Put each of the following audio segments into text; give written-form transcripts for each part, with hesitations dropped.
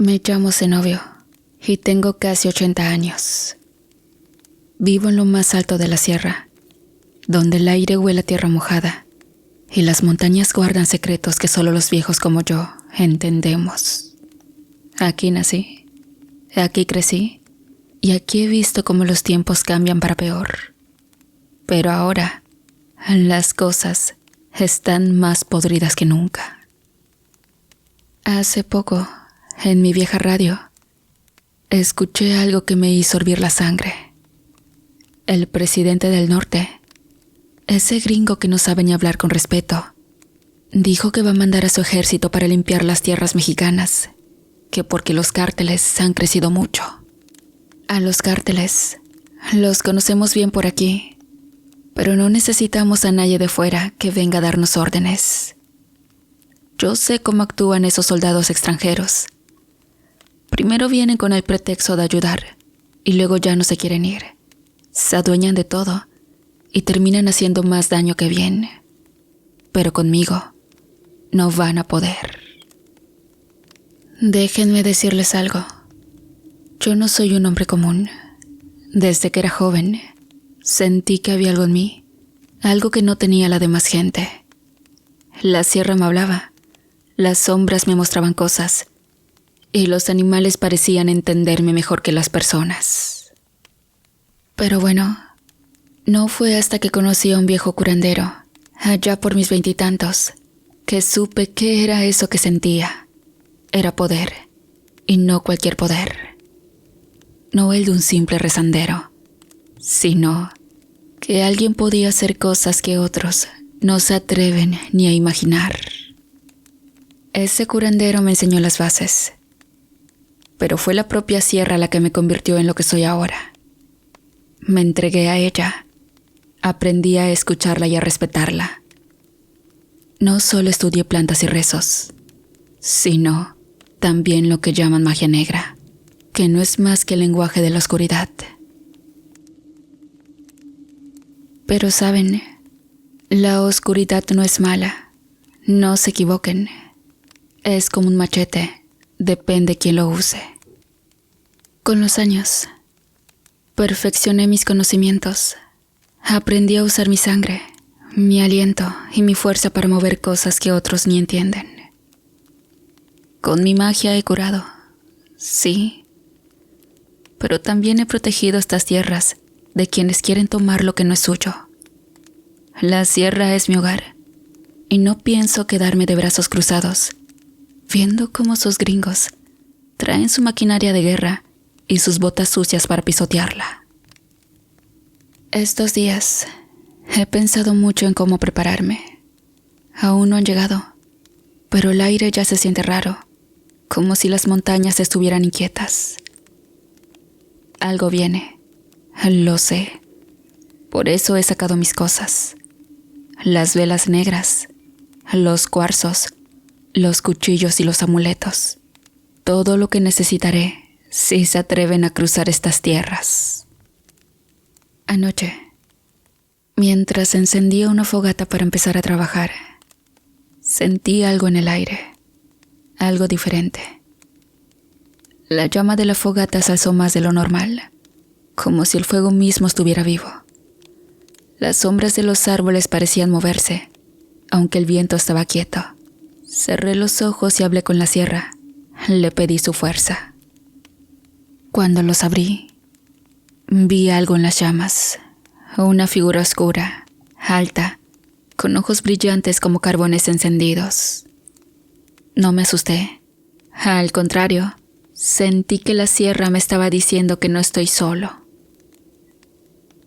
Me llamo Zenobio y tengo casi 80 años. Vivo en lo más alto de la sierra, donde el aire huele a tierra mojada y las montañas guardan secretos que solo los viejos como yo entendemos. Aquí nací, aquí crecí y aquí he visto cómo los tiempos cambian para peor. Pero ahora las cosas están más podridas que nunca. Hace poco, en mi vieja radio, escuché algo que me hizo hervir la sangre. El presidente del norte, ese gringo que no sabe ni hablar con respeto, dijo que va a mandar a su ejército para limpiar las tierras mexicanas, que porque los cárteles han crecido mucho. A los cárteles los conocemos bien por aquí, pero no necesitamos a nadie de fuera que venga a darnos órdenes. Yo sé cómo actúan esos soldados extranjeros. Primero vienen con el pretexto de ayudar y luego ya no se quieren ir. Se adueñan de todo y terminan haciendo más daño que bien. Pero conmigo no van a poder. Déjenme decirles algo. Yo no soy un hombre común. Desde que era joven, sentí que había algo en mí, algo que no tenía la demás gente. La sierra me hablaba, las sombras me mostraban cosas, y los animales parecían entenderme mejor que las personas. Pero bueno, no fue hasta que conocí a un viejo curandero, allá por mis 20 y tantos, que supe qué era eso que sentía. Era poder, y no cualquier poder. No el de un simple rezandero, sino que alguien podía hacer cosas que otros no se atreven ni a imaginar. Ese curandero me enseñó las bases, pero fue la propia sierra la que me convirtió en lo que soy ahora. Me entregué a ella, aprendí a escucharla y a respetarla. No solo estudié plantas y rezos, sino también lo que llaman magia negra, que no es más que el lenguaje de la oscuridad. Pero saben, la oscuridad no es mala, no se equivoquen. Es como un machete, depende quién lo use. Con los años, perfeccioné mis conocimientos, aprendí a usar mi sangre, mi aliento y mi fuerza para mover cosas que otros ni entienden. Con mi magia he curado, sí, pero también he protegido estas tierras de quienes quieren tomar lo que no es suyo. La sierra es mi hogar, y no pienso quedarme de brazos cruzados, viendo cómo esos gringos traen su maquinaria de guerra y sus botas sucias para pisotearla. Estos días he pensado mucho en cómo prepararme. Aún no han llegado, pero el aire ya se siente raro, como si las montañas estuvieran inquietas. Algo viene, lo sé. Por eso he sacado mis cosas. Las velas negras, los cuarzos, los cuchillos y los amuletos. Todo lo que necesitaré si se atreven a cruzar estas tierras. Anoche, mientras encendía una fogata para empezar a trabajar, sentí algo en el aire, algo diferente. La llama de la fogata se alzó más de lo normal, como si el fuego mismo estuviera vivo. Las sombras de los árboles parecían moverse, aunque el viento estaba quieto. Cerré los ojos y hablé con la sierra. Le pedí su fuerza. Cuando los abrí, vi algo en las llamas. Una figura oscura, alta, con ojos brillantes como carbones encendidos. No me asusté. Al contrario, sentí que la sierra me estaba diciendo que no estoy solo.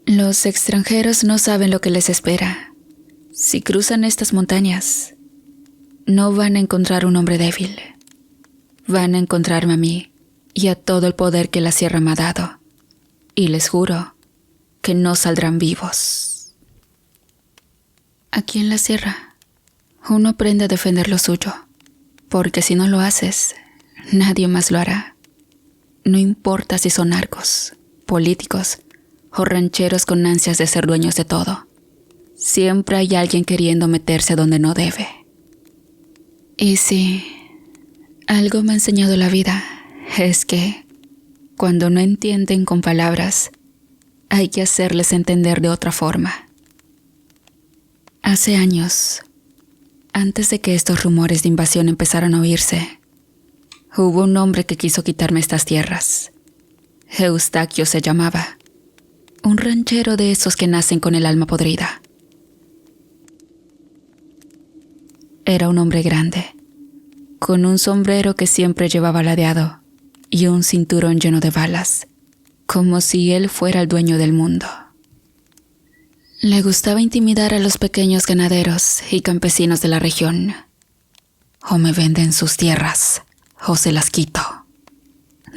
Los extranjeros no saben lo que les espera. Si cruzan estas montañas, no van a encontrar un hombre débil. Van a encontrarme a mí y a todo el poder que la sierra me ha dado. Y les juro que no saldrán vivos. Aquí en la sierra, uno aprende a defender lo suyo, porque si no lo haces, nadie más lo hará. No importa si son narcos, políticos o rancheros con ansias de ser dueños de todo. Siempre hay alguien queriendo meterse donde no debe. Y sí, algo me ha enseñado la vida es que, cuando no entienden con palabras, hay que hacerles entender de otra forma. Hace años, antes de que estos rumores de invasión empezaran a oírse, hubo un hombre que quiso quitarme estas tierras. Eustaquio se llamaba, un ranchero de esos que nacen con el alma podrida. Era un hombre grande, con un sombrero que siempre llevaba ladeado y un cinturón lleno de balas, como si él fuera el dueño del mundo. Le gustaba intimidar a los pequeños ganaderos y campesinos de la región. O me venden sus tierras, o se las quito,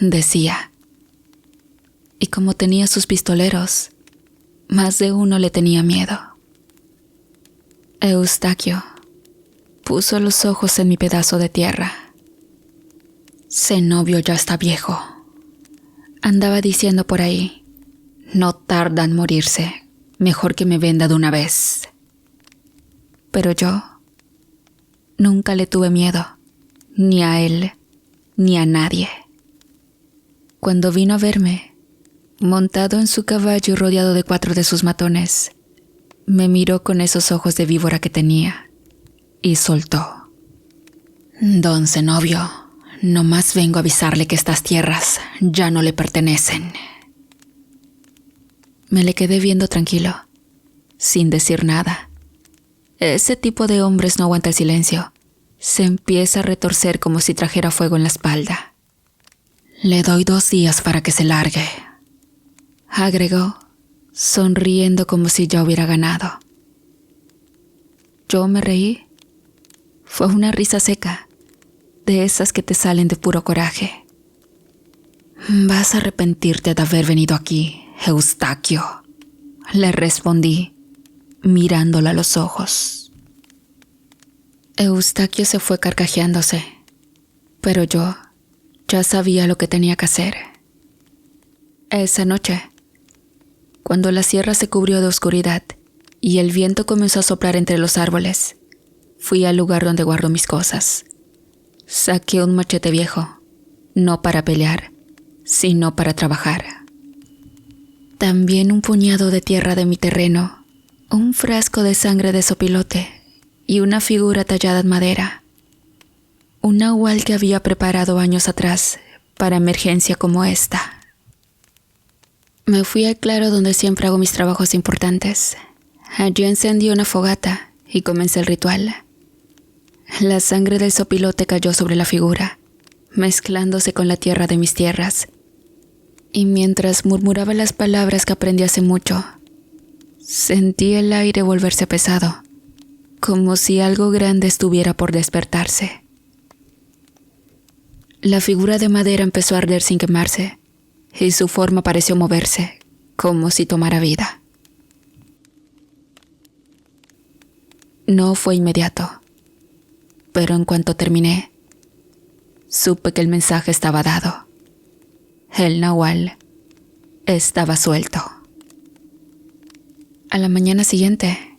decía. Y como tenía sus pistoleros, más de uno le tenía miedo. Eustaquio puso los ojos en mi pedazo de tierra. Zenobio ya está viejo. Andaba diciendo por ahí, no tarda en morirse, mejor que me venda de una vez. Pero yo nunca le tuve miedo, ni a él, ni a nadie. Cuando vino a verme, montado en su caballo y rodeado de 4 de sus matones, me miró con esos ojos de víbora que tenía y soltó. Don Zenobio, nomás vengo a avisarle que estas tierras ya no le pertenecen. Me le quedé viendo tranquilo, sin decir nada. Ese tipo de hombres no aguanta el silencio. Se empieza a retorcer como si trajera fuego en la espalda. Le doy 2 días para que se largue, agregó, sonriendo como si ya hubiera ganado. Yo me reí. Fue una risa seca, de esas que te salen de puro coraje. Vas a arrepentirte de haber venido aquí, Eustaquio, le respondí, mirándolo a los ojos. Eustaquio se fue carcajeándose, pero yo ya sabía lo que tenía que hacer. Esa noche, cuando la sierra se cubrió de oscuridad y el viento comenzó a soplar entre los árboles, fui al lugar donde guardo mis cosas. Saqué un machete viejo, no para pelear, sino para trabajar. También un puñado de tierra de mi terreno, un frasco de sangre de sopilote y una figura tallada en madera. Un nahual que había preparado años atrás para emergencia como esta. Me fui al claro donde siempre hago mis trabajos importantes. Allí encendí una fogata y comencé el ritual. La sangre del sopilote cayó sobre la figura, mezclándose con la tierra de mis tierras. Y mientras murmuraba las palabras que aprendí hace mucho, sentí el aire volverse pesado, como si algo grande estuviera por despertarse. La figura de madera empezó a arder sin quemarse, y su forma pareció moverse, como si tomara vida. No fue inmediato, pero en cuanto terminé, supe que el mensaje estaba dado. El nahual estaba suelto. A la mañana siguiente,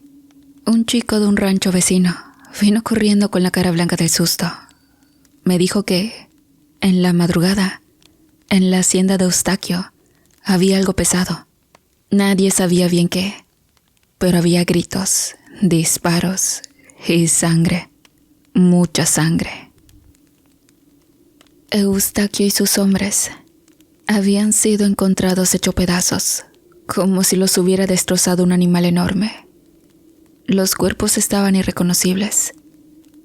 un chico de un rancho vecino vino corriendo con la cara blanca del susto. Me dijo que, en la madrugada, en la hacienda de Eustaquio, había algo pesado. Nadie sabía bien qué, pero había gritos, disparos y sangre, mucha sangre. Eustaquio y sus hombres habían sido encontrados hecho pedazos, como si los hubiera destrozado un animal enorme. Los cuerpos estaban irreconocibles,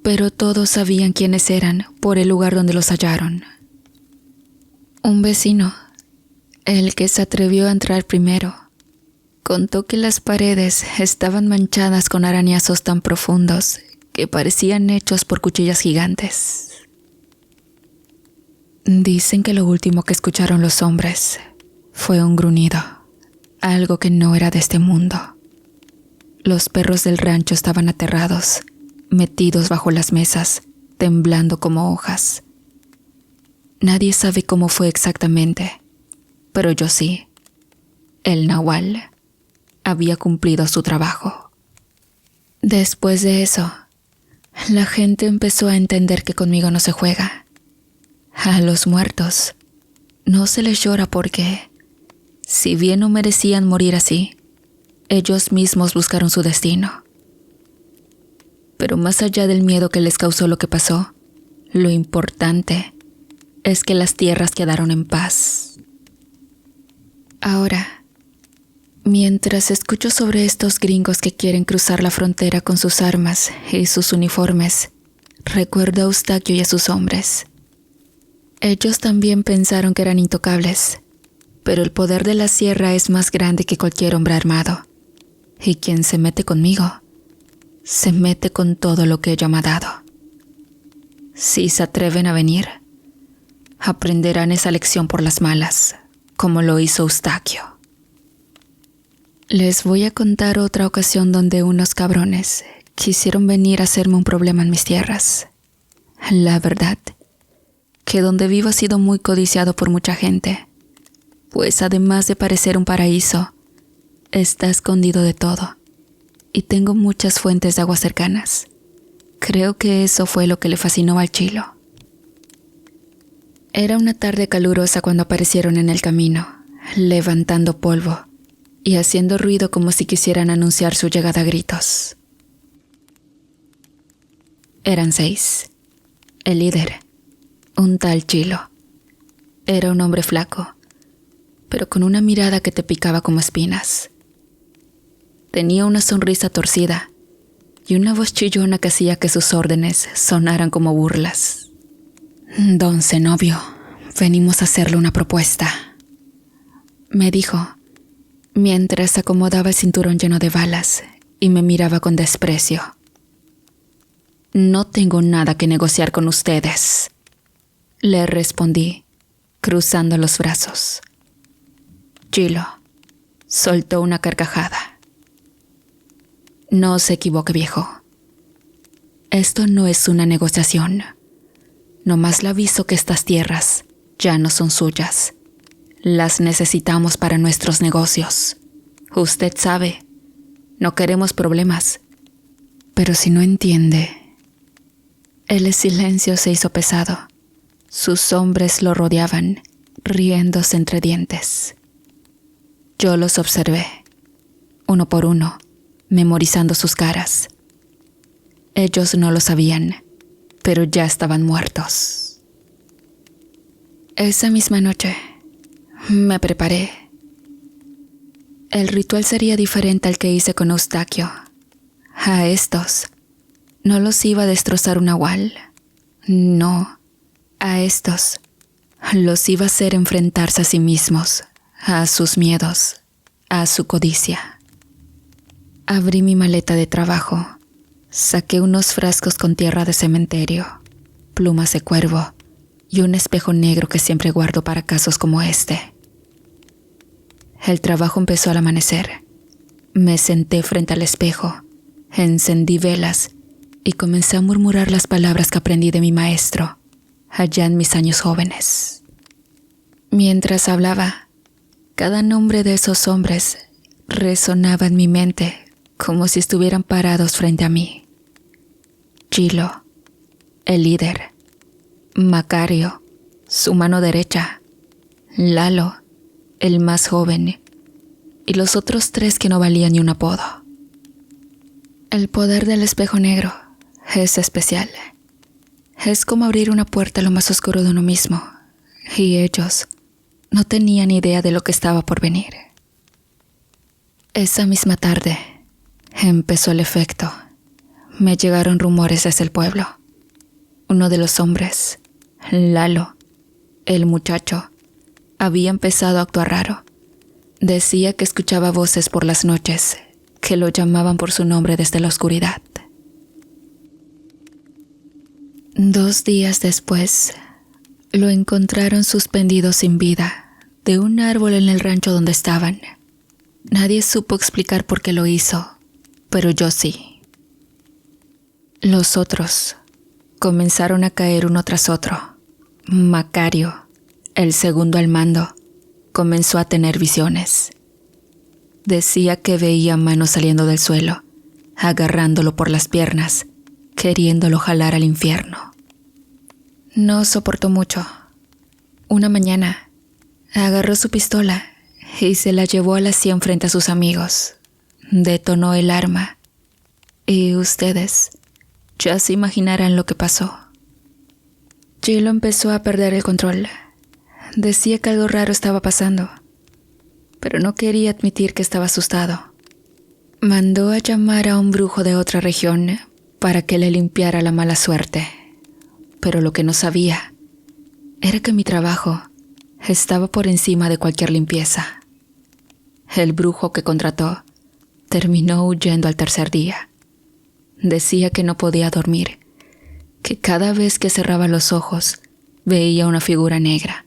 pero todos sabían quiénes eran por el lugar donde los hallaron. Un vecino, el que se atrevió a entrar primero, contó que las paredes estaban manchadas con arañazos tan profundos que parecían hechos por cuchillas gigantes. Dicen que lo último que escucharon los hombres fue un gruñido, algo que no era de este mundo. Los perros del rancho estaban aterrados, metidos bajo las mesas, temblando como hojas. Nadie sabe cómo fue exactamente, pero yo sí. El nahual había cumplido su trabajo. Después de eso, la gente empezó a entender que conmigo no se juega. A los muertos no se les llora porque, si bien no merecían morir así, ellos mismos buscaron su destino. Pero más allá del miedo que les causó lo que pasó, lo importante es que las tierras quedaron en paz. Ahora, mientras escucho sobre estos gringos que quieren cruzar la frontera con sus armas y sus uniformes, recuerdo a Eustaquio y a sus hombres. Ellos también pensaron que eran intocables, pero el poder de la sierra es más grande que cualquier hombre armado, y quien se mete conmigo, se mete con todo lo que ella me ha dado. Si se atreven a venir, aprenderán esa lección por las malas, como lo hizo Eustaquio. Les voy a contar otra ocasión donde unos cabrones quisieron venir a hacerme un problema en mis tierras. La verdad, que donde vivo ha sido muy codiciado por mucha gente, pues además de parecer un paraíso, está escondido de todo, y tengo muchas fuentes de agua cercanas. Creo que eso fue lo que le fascinó al Chilo. Era una tarde calurosa cuando aparecieron en el camino, levantando polvo y haciendo ruido como si quisieran anunciar su llegada a gritos. Eran 6. El líder, un tal Chilo, era un hombre flaco, pero con una mirada que te picaba como espinas. Tenía una sonrisa torcida y una voz chillona que hacía que sus órdenes sonaran como burlas. «Don Zenobio, venimos a hacerle una propuesta», me dijo, mientras acomodaba el cinturón lleno de balas y me miraba con desprecio. «No tengo nada que negociar con ustedes», le respondí, cruzando los brazos. Chilo soltó una carcajada. «No se equivoque, viejo. Esto no es una negociación. Nomás le aviso que estas tierras ya no son suyas. Las necesitamos para nuestros negocios. Usted sabe, no queremos problemas. Pero si no entiende». El silencio se hizo pesado. Sus hombres lo rodeaban, riéndose entre dientes. Yo los observé, uno por uno, memorizando sus caras. Ellos no lo sabían, pero ya estaban muertos. Esa misma noche, me preparé. El ritual sería diferente al que hice con Eustaquio. A estos no los iba a destrozar un nahual. No, a estos los iba a hacer enfrentarse a sí mismos, a sus miedos, a su codicia. Abrí mi maleta de trabajo, saqué unos frascos con tierra de cementerio, plumas de cuervo y un espejo negro que siempre guardo para casos como este. El trabajo empezó al amanecer. Me senté frente al espejo, encendí velas y comencé a murmurar las palabras que aprendí de mi maestro, allá en mis años jóvenes. Mientras hablaba, cada nombre de esos hombres resonaba en mi mente como si estuvieran parados frente a mí. Chilo, el líder; Macario, su mano derecha; Lalo, el más joven; y los otros 3 que no valían ni un apodo. El poder del espejo negro es especial. Es como abrir una puerta a lo más oscuro de uno mismo, y ellos no tenían idea de lo que estaba por venir. Esa misma tarde empezó el efecto. Me llegaron rumores desde el pueblo. Uno de los hombres, Lalo, el muchacho, había empezado a actuar raro. Decía que escuchaba voces por las noches que lo llamaban por su nombre desde la oscuridad. 2 días después, lo encontraron suspendido sin vida de un árbol en el rancho donde estaban. Nadie supo explicar por qué lo hizo, pero yo sí. Los otros comenzaron a caer uno tras otro. Macario, el segundo al mando, comenzó a tener visiones. Decía que veía manos saliendo del suelo, agarrándolo por las piernas, queriéndolo jalar al infierno. No soportó mucho. Una mañana Agarró su pistola y se la llevó a la sien frente a sus amigos. Detonó el arma y ustedes ya se imaginarán lo que pasó. Gilo empezó a perder el control. Decía que algo raro estaba pasando, pero no quería admitir que estaba asustado. Mandó a llamar a un brujo de otra región para que le limpiara la mala suerte, pero lo que no sabía era que mi trabajo estaba por encima de cualquier limpieza. El brujo que contrató terminó huyendo al tercer día. Decía que no podía dormir, que cada vez que cerraba los ojos veía una figura negra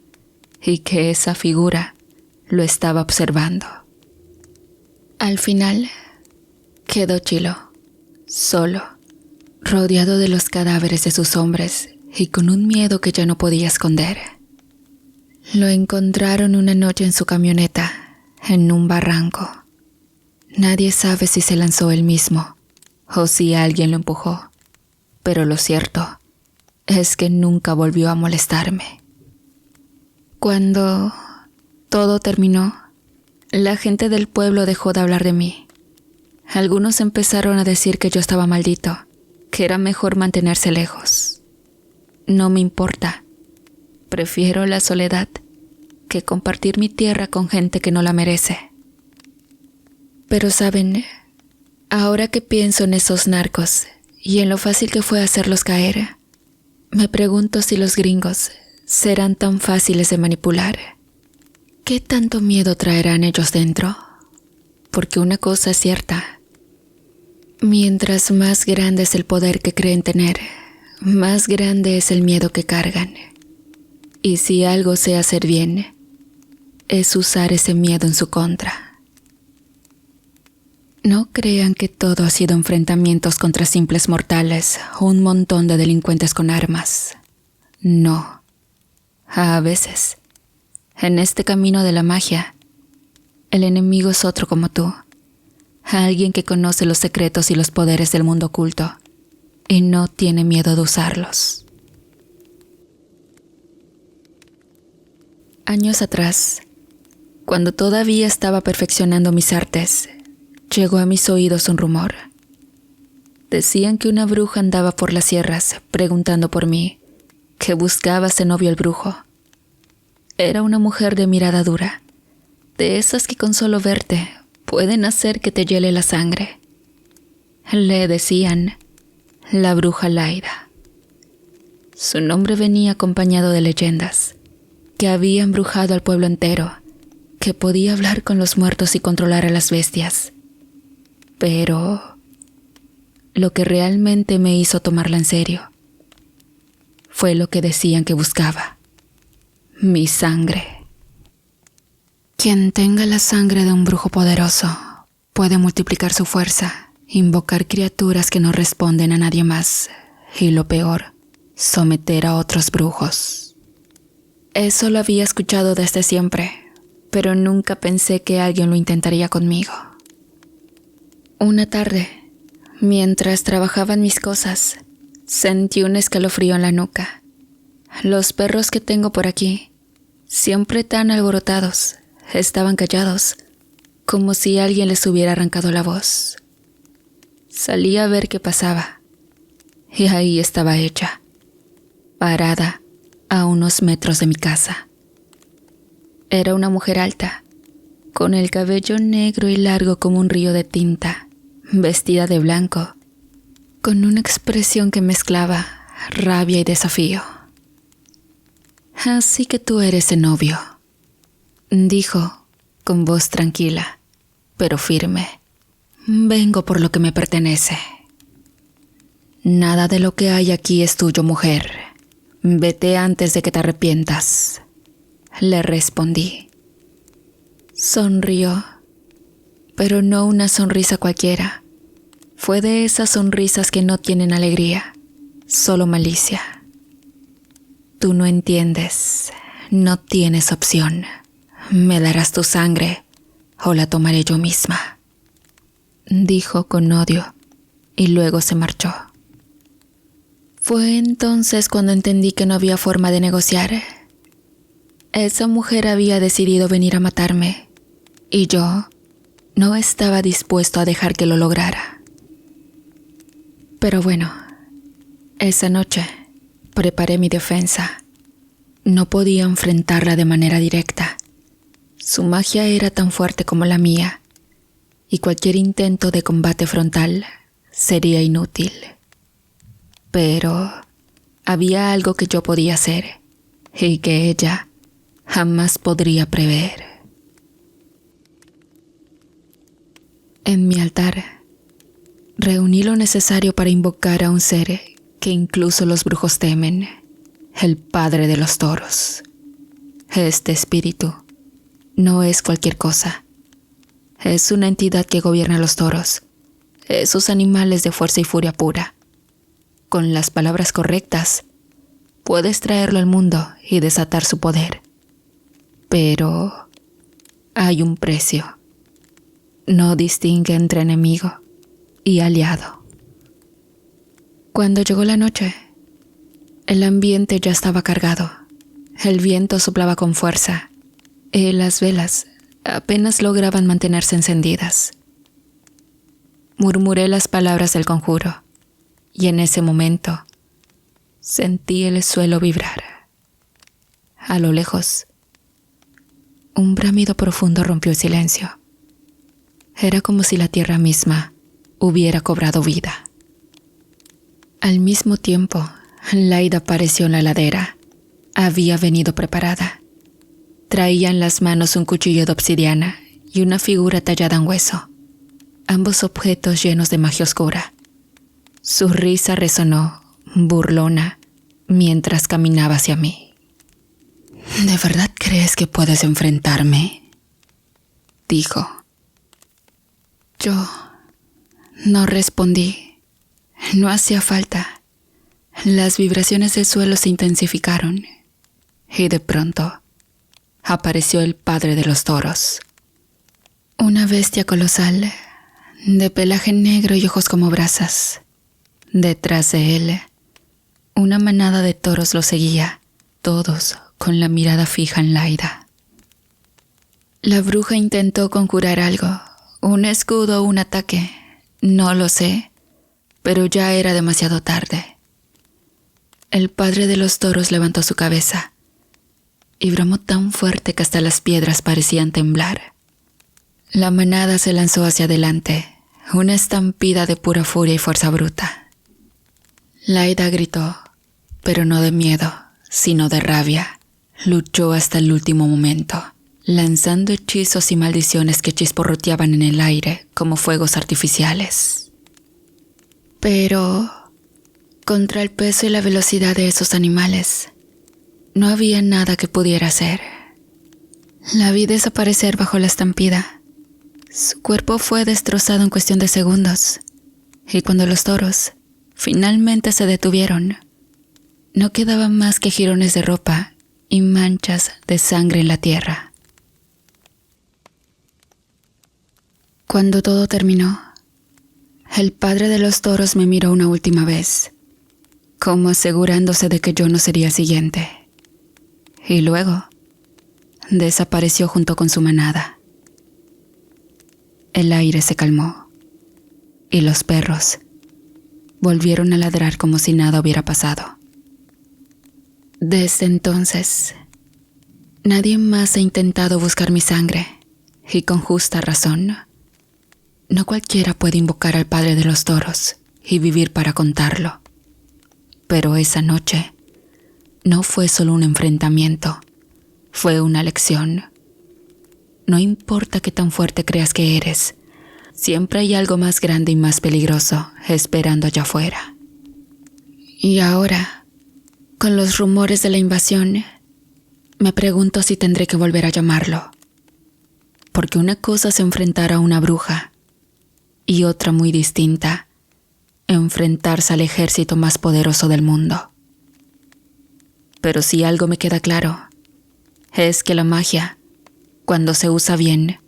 y que esa figura lo estaba observando. Al final quedó Gilo, solo, rodeado de los cadáveres de sus hombres y con un miedo que ya no podía esconder. Lo encontraron una noche en su camioneta, en un barranco. Nadie sabe si se lanzó él mismo o si alguien lo empujó, pero lo cierto es que nunca volvió a molestarme. Cuando todo terminó, la gente del pueblo dejó de hablar de mí. Algunos empezaron a decir que yo estaba maldito, que era mejor mantenerse lejos. No me importa. Prefiero la soledad que compartir mi tierra con gente que no la merece. Pero saben, ahora que pienso en esos narcos y en lo fácil que fue hacerlos caer, me pregunto si los gringos serán tan fáciles de manipular. ¿Qué tanto miedo traerán ellos dentro? Porque una cosa es cierta. Mientras más grande es el poder que creen tener, más grande es el miedo que cargan. Y si algo sé hacer bien, es usar ese miedo en su contra. No crean que todo ha sido enfrentamientos contra simples mortales o un montón de delincuentes con armas. No. A veces, en este camino de la magia, el enemigo es otro como tú. Alguien que conoce los secretos y los poderes del mundo oculto y no tiene miedo de usarlos. Años atrás, cuando todavía estaba perfeccionando mis artes, llegó a mis oídos un rumor. Decían que una bruja andaba por las sierras preguntando por mí, que buscaba a ese novio el brujo. Era una mujer de mirada dura, de esas que con solo verte pueden hacer que te hiele la sangre. Le decían la bruja Laida. Su nombre venía acompañado de leyendas, que había embrujado al pueblo entero, que podía hablar con los muertos y controlar a las bestias. Pero lo que realmente me hizo tomarla en serio fue lo que decían que buscaba: mi sangre. Quien tenga la sangre de un brujo poderoso puede multiplicar su fuerza, invocar criaturas que no responden a nadie más y, lo peor, someter a otros brujos. Eso lo había escuchado desde siempre, pero nunca pensé que alguien lo intentaría conmigo. Una tarde, mientras trabajaba en mis cosas, sentí un escalofrío en la nuca. Los perros que tengo por aquí, siempre tan alborotados, estaban callados, como si alguien les hubiera arrancado la voz. Salí a ver qué pasaba, y ahí estaba ella, parada a unos metros de mi casa. Era una mujer alta, con el cabello negro y largo como un río de tinta, vestida de blanco, con una expresión que mezclaba rabia y desafío. «Así que tú eres el novio», dijo con voz tranquila, pero firme. «Vengo por lo que me pertenece». «Nada de lo que hay aquí es tuyo, mujer. Vete antes de que te arrepientas», le respondí. Sonrió, pero no una sonrisa cualquiera. Fue de esas sonrisas que no tienen alegría, solo malicia. «Tú no entiendes, no tienes opción. Me darás tu sangre o la tomaré yo misma», dijo con odio y luego se marchó. Fue entonces cuando entendí que no había forma de negociar. Esa mujer había decidido venir a matarme y yo no estaba dispuesto a dejar que lo lograra. Pero bueno, esa noche preparé mi defensa. No podía enfrentarla de manera directa. Su magia era tan fuerte como la mía, y cualquier intento de combate frontal sería inútil. Pero había algo que yo podía hacer, y que ella jamás podría prever. En mi altar, reuní lo necesario para invocar a un ser que incluso los brujos temen, el Padre de los Toros. Este espíritu no es cualquier cosa. Es una entidad que gobierna a los toros, esos animales de fuerza y furia pura. Con las palabras correctas, puedes traerlo al mundo y desatar su poder. Pero hay un precio. No distingue entre enemigo y aliado. Cuando llegó la noche, el ambiente ya estaba cargado. El viento soplaba con fuerza y las velas apenas lograban mantenerse encendidas. Murmuré las palabras del conjuro y en ese momento sentí el suelo vibrar. A lo lejos, un bramido profundo rompió el silencio. Era como si la tierra misma hubiera cobrado vida. Al mismo tiempo, Laida apareció en la ladera. Había venido preparada. Traía en las manos un cuchillo de obsidiana y una figura tallada en hueso, ambos objetos llenos de magia oscura. Su risa resonó, burlona, mientras caminaba hacia mí. ¿De verdad crees que puedes enfrentarme?, dijo. Yo no respondí. No hacía falta. Las vibraciones del suelo se intensificaron y de pronto apareció el Padre de los Toros. Una bestia colosal, de pelaje negro y ojos como brasas. Detrás de él, una manada de toros lo seguía, todos con la mirada fija en Laida. La bruja intentó conjurar algo, un escudo o un ataque, no lo sé, pero ya era demasiado tarde. El Padre de los Toros levantó su cabeza y bramó tan fuerte que hasta las piedras parecían temblar. La manada se lanzó hacia adelante, una estampida de pura furia y fuerza bruta. Laida gritó, pero no de miedo, sino de rabia. Luchó hasta el último momento, lanzando hechizos y maldiciones que chisporroteaban en el aire como fuegos artificiales. Pero contra el peso y la velocidad de esos animales, no había nada que pudiera hacer. La vi desaparecer bajo la estampida. Su cuerpo fue destrozado en cuestión de segundos, y cuando los toros finalmente se detuvieron, no quedaban más que jirones de ropa y manchas de sangre en la tierra. Cuando todo terminó, el Padre de los Toros me miró una última vez, como asegurándose de que yo no sería el siguiente. Y luego desapareció junto con su manada. El aire se calmó y los perros volvieron a ladrar como si nada hubiera pasado. Desde entonces, nadie más ha intentado buscar mi sangre, y con justa razón. No cualquiera puede invocar al Padre de los Toros y vivir para contarlo. Pero esa noche no fue solo un enfrentamiento, fue una lección. No importa qué tan fuerte creas que eres, siempre hay algo más grande y más peligroso esperando allá afuera. Y ahora, con los rumores de la invasión, me pregunto si tendré que volver a llamarlo. Porque una cosa es enfrentar a una bruja y otra muy distinta, enfrentarse al ejército más poderoso del mundo. Pero si algo me queda claro, es que la magia, cuando se usa bien,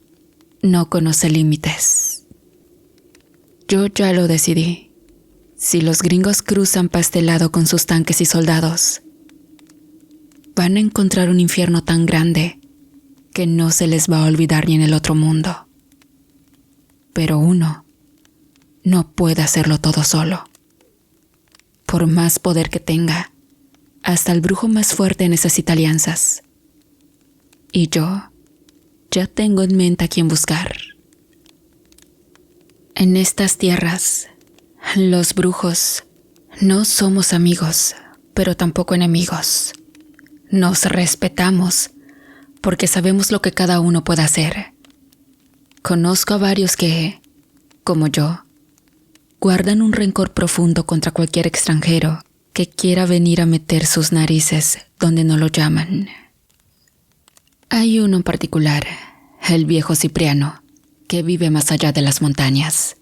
no conoce límites. Yo ya lo decidí. Si los gringos cruzan para este lado con sus tanques y soldados, van a encontrar un infierno tan grande que no se les va a olvidar ni en el otro mundo. Pero uno no puede hacerlo todo solo. Por más poder que tenga, hasta el brujo más fuerte necesita alianzas. Y yo ya tengo en mente a quién buscar. En estas tierras, los brujos no somos amigos, pero tampoco enemigos. Nos respetamos porque sabemos lo que cada uno puede hacer. Conozco a varios que, como yo, guardan un rencor profundo contra cualquier extranjero que quiera venir a meter sus narices donde no lo llaman. Hay uno en particular, el viejo Cipriano, que vive más allá de las montañas.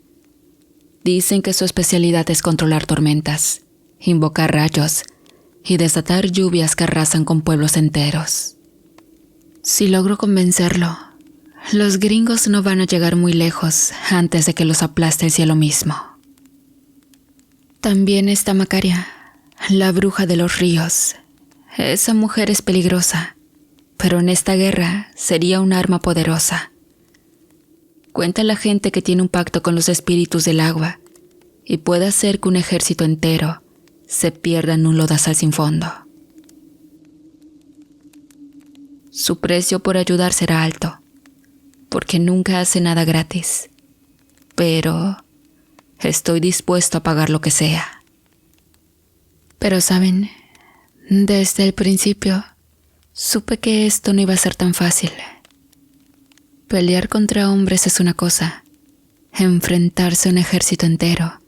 Dicen que su especialidad es controlar tormentas, invocar rayos y desatar lluvias que arrasan con pueblos enteros. Si logro convencerlo, los gringos no van a llegar muy lejos antes de que los aplaste el cielo mismo. También está Macaria, la bruja de los ríos. Esa mujer es peligrosa, pero en esta guerra sería un arma poderosa. Cuenta la gente que tiene un pacto con los espíritus del agua y puede hacer que un ejército entero se pierda en un lodazal sin fondo. Su precio por ayudar será alto, porque nunca hace nada gratis, pero estoy dispuesto a pagar lo que sea. Pero saben, desde el principio supe que esto no iba a ser tan fácil. Pelear contra hombres es una cosa, enfrentarse a un ejército entero,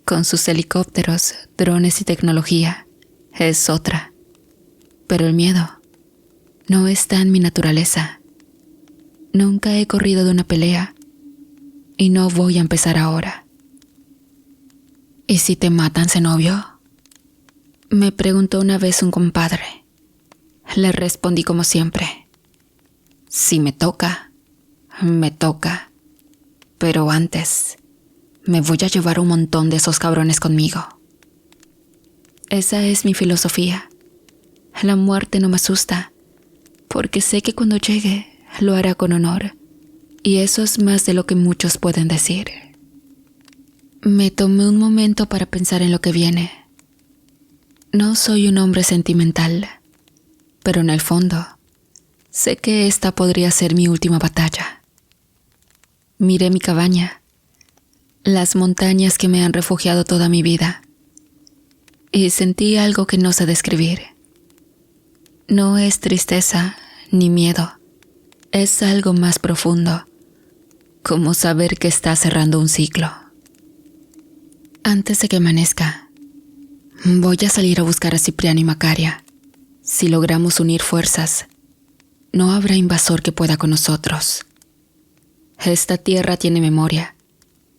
con sus helicópteros, drones y tecnología, es otra. Pero el miedo no está en mi naturaleza. Nunca he corrido de una pelea y no voy a empezar ahora. ¿Y si te matan, cenobio?, me preguntó una vez un compadre. Le respondí como siempre: si me toca, me toca. Pero antes, me voy a llevar un montón de esos cabrones conmigo. Esa es mi filosofía. La muerte no me asusta, porque sé que cuando llegue, lo hará con honor. Y eso es más de lo que muchos pueden decir. Me tomé un momento para pensar en lo que viene. No soy un hombre sentimental, pero en el fondo, sé que esta podría ser mi última batalla. Miré mi cabaña, las montañas que me han refugiado toda mi vida, y sentí algo que no sé describir. No es tristeza ni miedo, es algo más profundo, como saber que está cerrando un ciclo. Antes de que amanezca, voy a salir a buscar a Cipriano y Macaria. Si logramos unir fuerzas, no habrá invasor que pueda con nosotros. Esta tierra tiene memoria,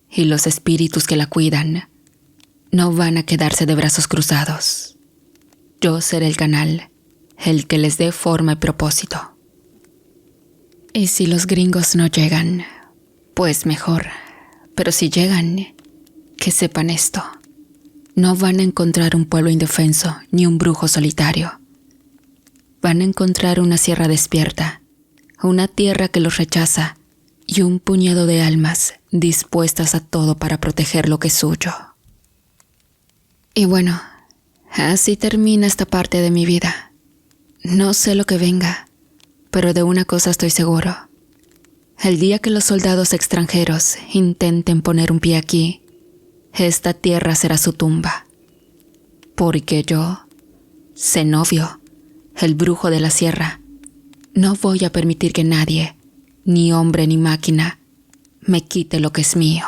y los espíritus que la cuidan no van a quedarse de brazos cruzados. Yo seré el canal, el que les dé forma y propósito. Y si los gringos no llegan, pues mejor. Pero si llegan, que sepan esto: no van a encontrar un pueblo indefenso ni un brujo solitario. Van a encontrar una sierra despierta, una tierra que los rechaza y un puñado de almas dispuestas a todo para proteger lo que es suyo. Y bueno, así termina esta parte de mi vida. No sé lo que venga, pero de una cosa estoy seguro: el día que los soldados extranjeros intenten poner un pie aquí, esta tierra será su tumba. Porque yo, Zenobio, el brujo de la sierra, no voy a permitir que nadie, ni hombre ni máquina, me quite lo que es mío.